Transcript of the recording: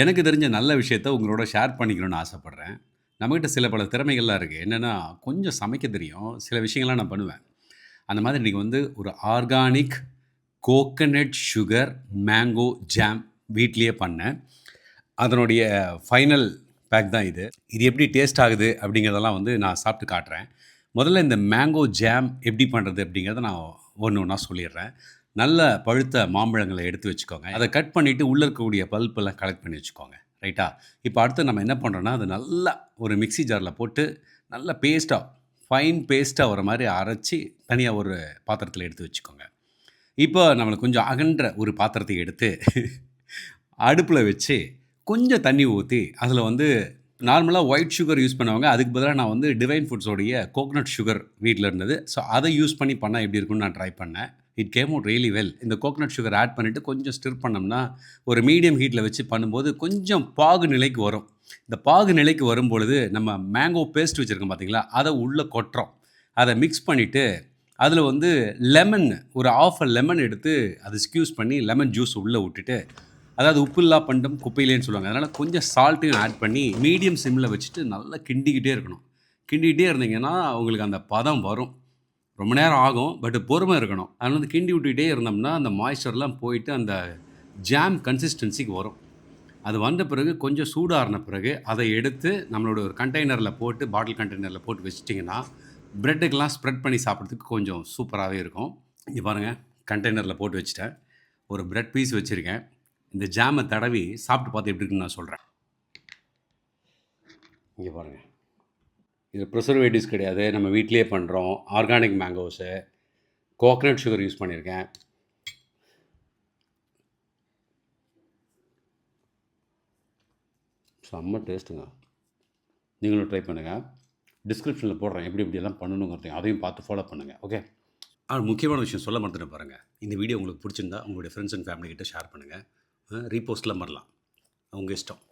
எனக்கு தெரிஞ்ச நல்ல விஷயத்த உங்களோட ஷேர் பண்ணிக்கணும்னு ஆசைப்படுறேன். நம்மகிட்ட சில பல திறமைகள்லாம் இருக்கு. என்னன்னா, கொஞ்சம் சமைக்க தெரியும். சில விஷயங்கள்லாம் நான் பண்ணுவேன். அந்த மாதிரி இன்னைக்கு வந்து ஒரு organic coconut sugar mango jam வீட்லயே பண்ணேன். அதனுடைய ஃபைனல் பேக் தான் இது. இது எப்படி டேஸ்ட் ஆகுது அப்படிங்கிறதெல்லாம் வந்து நான் சாப்பிட்டு காட்டுறேன். முதல்ல இந்த மேங்கோ ஜாம் எப்படி பண்ணுறது அப்படிங்கிறத நான் ஒன்று ஒன்றா சொல்லிடுறேன். நல்ல பழுத்த மாம்பழங்களை எடுத்து வச்சுக்கோங்க. அதை கட் பண்ணிவிட்டு உள்ளே இருக்கக்கூடிய பல்ப்பெல்லாம் கலெக்ட் பண்ணி வச்சுக்கோங்க. ரைட்டா? இப்போ அடுத்து நம்ம என்ன பண்ணுறோன்னா, அது நல்லா ஒரு மிக்ஸி ஜாரில் போட்டு நல்ல பேஸ்ட்டாக ஃபைன் பேஸ்ட்டாக வர மாதிரி அரைச்சி தனியாக ஒரு பாத்திரத்தில் எடுத்து வச்சுக்கோங்க. இப்போ நம்மளுக்கு கொஞ்சம் அகன்ற ஒரு பாத்திரத்தை எடுத்து அடுப்பில் வச்சு கொஞ்சம் தண்ணி ஊற்றி அதில் வந்து நார்மலாக ஒயிட் சுகர் யூஸ் பண்ணுவாங்க. அதுக்கு பதிலாக நான் வந்து டிவைன் ஃபுட்ஸோடைய கோகனட் சுகர் வீட்டில் இருந்தது. ஸோ அதை யூஸ் பண்ணி பண்ணால் எப்படி இருக்கும்னு நான் ட்ரை பண்ணேன். It came out really well. இந்த கோகனட் சுகர் ஆட் பண்ணிவிட்டு கொஞ்சம் ஸ்டிர் பண்ணோம்னா ஒரு மீடியம் ஹீட்டில் வச்சு பண்ணும்போது கொஞ்சம் பாகு நிலைக்கு வரும். இந்த பாகு நிலைக்கு வரும்பொழுது நம்ம மேங்கோ பேஸ்ட் வச்சுருக்கோம் பார்த்தீங்களா, அதை உள்ளே கொட்டுறோம். அதை மிக்ஸ் பண்ணிவிட்டு அதில் வந்து லெமன் ஒரு ஆஃப் அ லெமன் எடுத்து அதை ஸ்க்யூஸ் பண்ணி லெமன் ஜூஸ் உள்ளே விட்டுட்டு, அதாவது உப்பில்லா பண்டம் குப்பையிலேன்னு சொல்லுவாங்க. அதனால் கொஞ்சம் சால்ட்டையும் ஆட் பண்ணி மீடியம் சிம்மில் வச்சுட்டு நல்லா கிண்டிக்கிட்டே இருக்கணும். கிண்டிக்கிட்டே இருந்தீங்கன்னா உங்களுக்கு அந்த பதம் வரும். ரொம்ப நேரம் ஆகும். பட் பொறுமை இருக்கணும். அதனால வந்து கிண்டி விட்டுக்கிட்டே இருந்தோம்னா அந்த மாய்ஸ்சர்லாம் போயிட்டு அந்த ஜாம் கன்சிஸ்டன்சிக்கு வரும். அது வந்த பிறகு கொஞ்சம் சூடாறின பிறகு அதை எடுத்து நம்மளோட ஒரு கண்டெய்னரில் போட்டு பாட்டில் கண்டெய்னரில் போட்டு வச்சுட்டிங்கன்னா பிரெட்டுக்கெல்லாம் ஸ்ப்ரெட் பண்ணி சாப்பிட்றதுக்கு கொஞ்சம் சூப்பராகவே இருக்கும். இங்கே பாருங்கள், கண்டெய்னரில் போட்டு வச்சுட்டேன். ஒரு பிரெட் பீஸ் வச்சுருக்கேன். இந்த ஜாமை தடவி சாப்பிட்டு பார்த்து எப்படி இருக்குன்னு நான் சொல்கிறேன். இங்கே பாருங்கள், இது ப்ரிசர்வேட்டிவ்ஸ் கிடையாது. நம்ம வீட்டிலேயே பண்ணுறோம். ஆர்கானிக் மேங்கோஸு, கோகனட் சுகர் யூஸ் பண்ணியிருக்கேன். செம்ம டேஸ்ட்டுங்க. நீங்களும் ட்ரை பண்ணுங்கள். டிஸ்கிரிப்ஷனில் போடுறேன் எப்படி எப்படியெல்லாம் பண்ணணுங்கிறதையும் அதையும் பார்த்து ஃபாலோ பண்ணுங்கள். ஓகே. முக்கியமான விஷயம் சொல்ல மறந்துட்டேன் பாருங்கள். இந்த வீடியோ உங்களுக்கு பிடிச்சிருந்தா உங்களுடைய ஃப்ரெண்ட்ஸ் அண்ட் ஃபேமிலி கிட்ட ஷேர் பண்ணுங்கள். ரீபோஸ்ட்லாம் பண்ணலாம். உங்கள் இஷ்டம்.